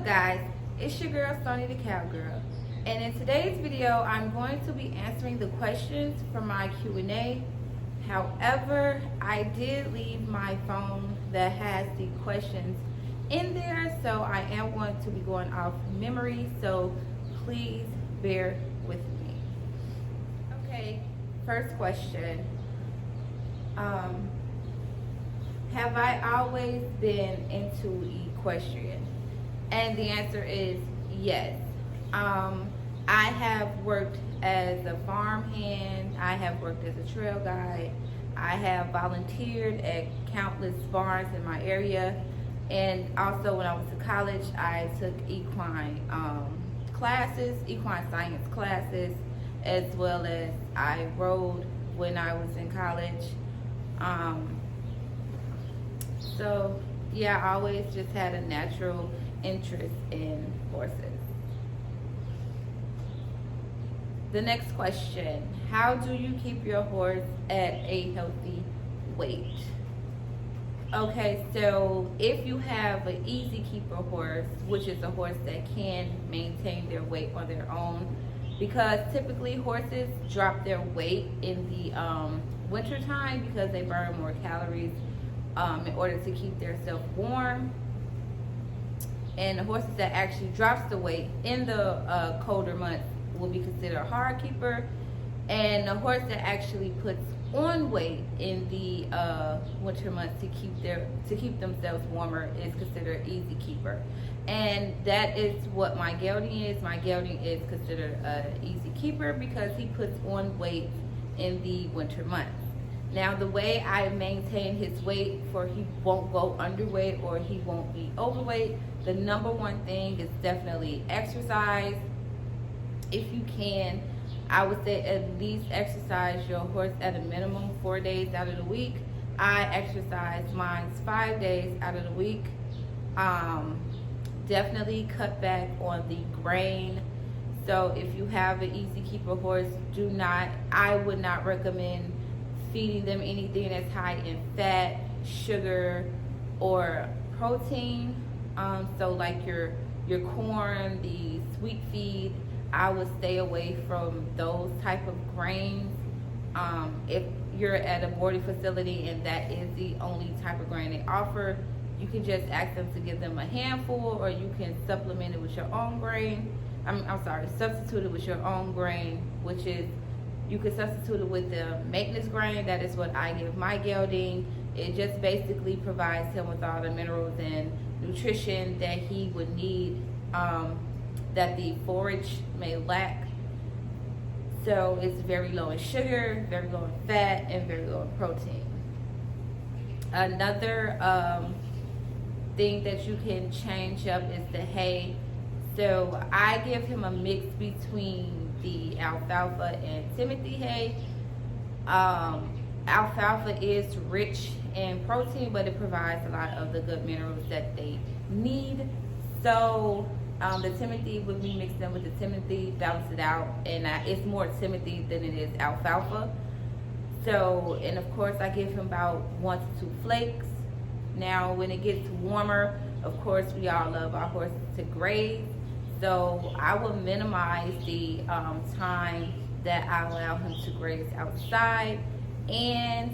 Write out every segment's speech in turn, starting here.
guys? It's your girl Stoney the Cowgirl, and in today's video I'm going to be answering the questions from my Q&A. However, I did leave my phone that has the questions in there, so I am going to be going off memory, so please bear with me. Okay, first question. Have I always been into equestrian? And the answer is yes. I have worked as a farmhand, I have worked as a trail guide, I have volunteered at countless barns in my area, and also when I was in college I took equine classes, equine science classes, as well as I rode when I was in college. So yeah, I always just had a natural interest in horses. The next question, how do you keep your horse at a healthy weight? Okay, so if you have an easy keeper horse, which is a horse that can maintain their weight on their own, because typically horses drop their weight in the winter time because they burn more calories in order to keep themselves warm. And the horses that actually drops the weight in the colder months will be considered a hard keeper, and the horse that actually puts on weight in the winter months to keep themselves warmer is considered easy keeper. And that is what my gelding is. My gelding is considered an easy keeper because he puts on weight in the winter months. Now, the way I maintain his weight for he won't go underweight or he won't be overweight, the number one thing is definitely exercise. If you can, I would say at least exercise your horse at a minimum 4 days out of the week. I exercise mine 5 days out of the week. Definitely cut back on the grain. So if you have an easy keeper horse, I would not recommend feeding them anything that's high in fat, sugar, or protein. So like your corn, the sweet feed, I would stay away from those type of grains. If you're at a boarding facility and that is the only type of grain they offer, you can just ask them to give them a handful, or you can supplement it with your own grain. Substitute it with your own grain, which is, you could substitute it with the maintenance grain. That is what I give my gelding. It just basically provides him with all the minerals and nutrition that he would need, that the forage may lack. So it's very low in sugar, very low in fat, and very low in protein. Another thing that you can change up is the hay. So I give him a mix between the alfalfa and Timothy hay. Alfalfa is rich in protein, but it provides a lot of the good minerals that they need. So the Timothy, when we mix them with the Timothy, balance it out, and it's more Timothy than it is alfalfa. So, and of course I give him about 1 to 2 flakes. Now when it gets warmer, of course we all love our horses to graze. So I will minimize the time that I allow him to graze outside, and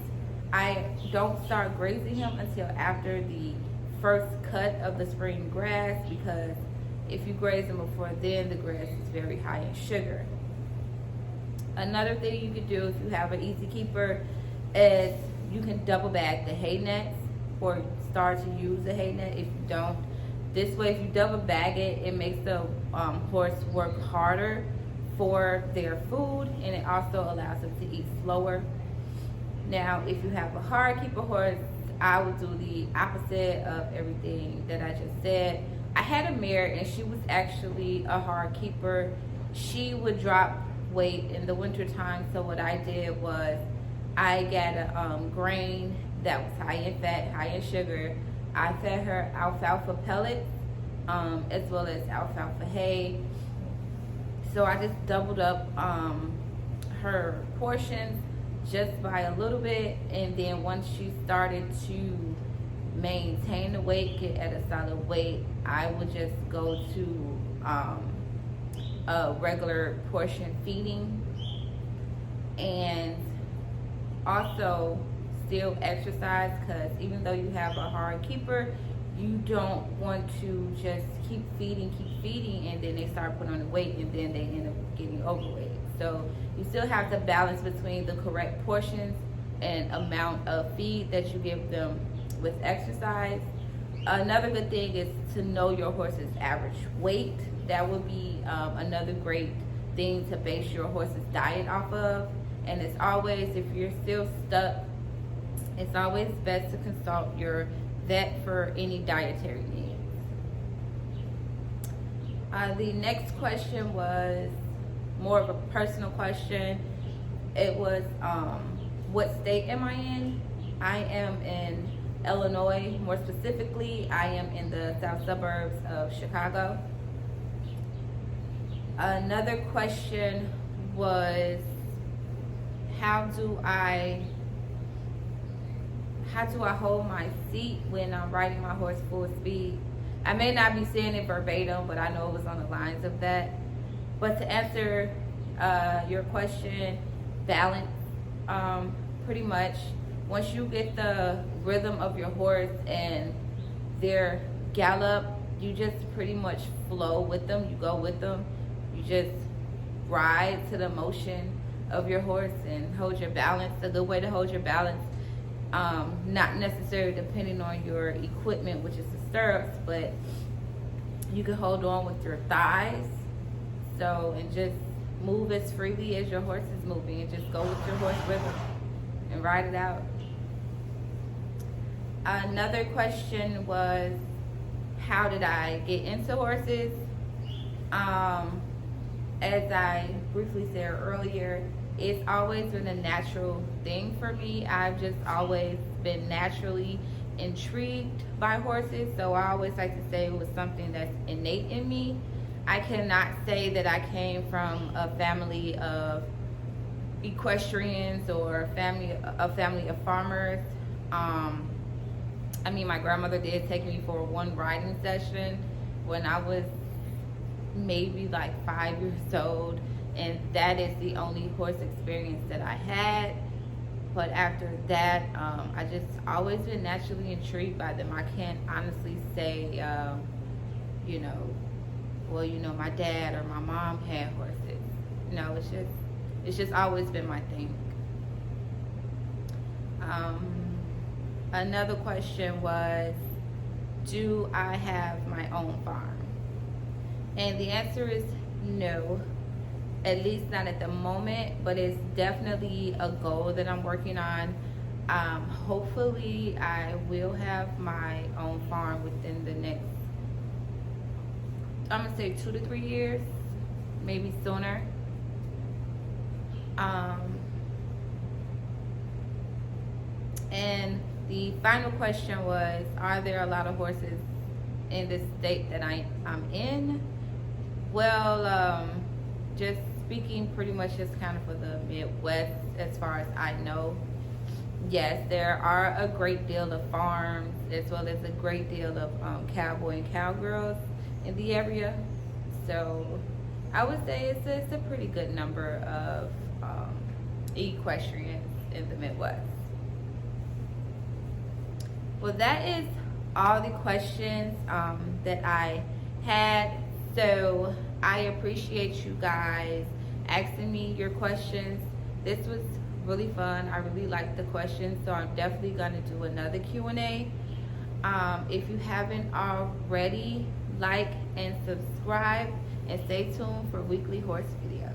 I don't start grazing him until after the first cut of the spring grass, because if you graze him before then, the grass is very high in sugar. Another thing you can do if you have an easy keeper is you can double bag the hay nets, or start to use the hay net if you don't. This way, if you double bag it, it makes the horse work harder for their food, and it also allows them to eat slower. Now, if you have a hard keeper horse, I would do the opposite of everything that I just said. I had a mare, and she was actually a hard keeper. She would drop weight in the winter time, so what I did was I got a grain that was high in fat, high in sugar. I fed her alfalfa pellets, as well as alfalfa hay. So I just doubled up her portions just by a little bit, and then once she started to maintain the weight, get at a solid weight, I would just go to a regular portion feeding, and also still exercise, because even though you have a hard keeper, you don't want to just keep feeding, and then they start putting on the weight and then they end up getting overweight. So you still have to balance between the correct portions and amount of feed that you give them with exercise. Another good thing is to know your horse's average weight. That would be another great thing to base your horse's diet off of. And it's always, if you're still stuck, it's always best to consult your vet for any dietary needs. The next question was more of a personal question. It was, what state am I in? I am in Illinois. More specifically, I am in the south suburbs of Chicago. Another question was, how do I hold my seat when I'm riding my horse full speed? I may not be saying it verbatim, but I know it was on the lines of that. But to answer your question, balance. Pretty much, once you get the rhythm of your horse and their gallop, you just pretty much flow with them. You go with them. You just ride to the motion of your horse and hold your balance. A good way to hold your balance, not necessarily depending on your equipment, which is the stirrups, but you can hold on with your thighs. So, and just move as freely as your horse is moving, and just go with your horse rhythm and ride it out. Another question was, how did I get into horses? As I briefly said earlier, it's always been a natural thing for me. I've just always been naturally intrigued by horses, so I always like to say it was something that's innate in me. I cannot say that I came from a family of equestrians or a family of farmers. I mean, my grandmother did take me for one riding session when I was maybe like 5 years old, and that is the only horse experience that I had. But after that, I just always been naturally intrigued by them. I can't honestly say, my dad or my mom had horses. No, it's just always been my thing. Another question was, do I have my own farm? And the answer is no, at least not at the moment, but it's definitely a goal that I'm working on. Hopefully I will have my own farm within the next, I'm gonna say 2 to 3 years, maybe sooner. And the final question was, are there a lot of horses in the state that I'm in? Well, just speaking pretty much just kind of for the Midwest, as far as I know, yes, there are a great deal of farms, as well as a great deal of cowboy and cowgirls in the area. So I would say it's a pretty good number of equestrians in the Midwest. Well, that is all the questions that I had. So I appreciate you guys asking me your questions. This was really fun. I really liked the questions, so I'm definitely gonna do another Q&A. If you haven't already, like and subscribe, and stay tuned for weekly horse videos.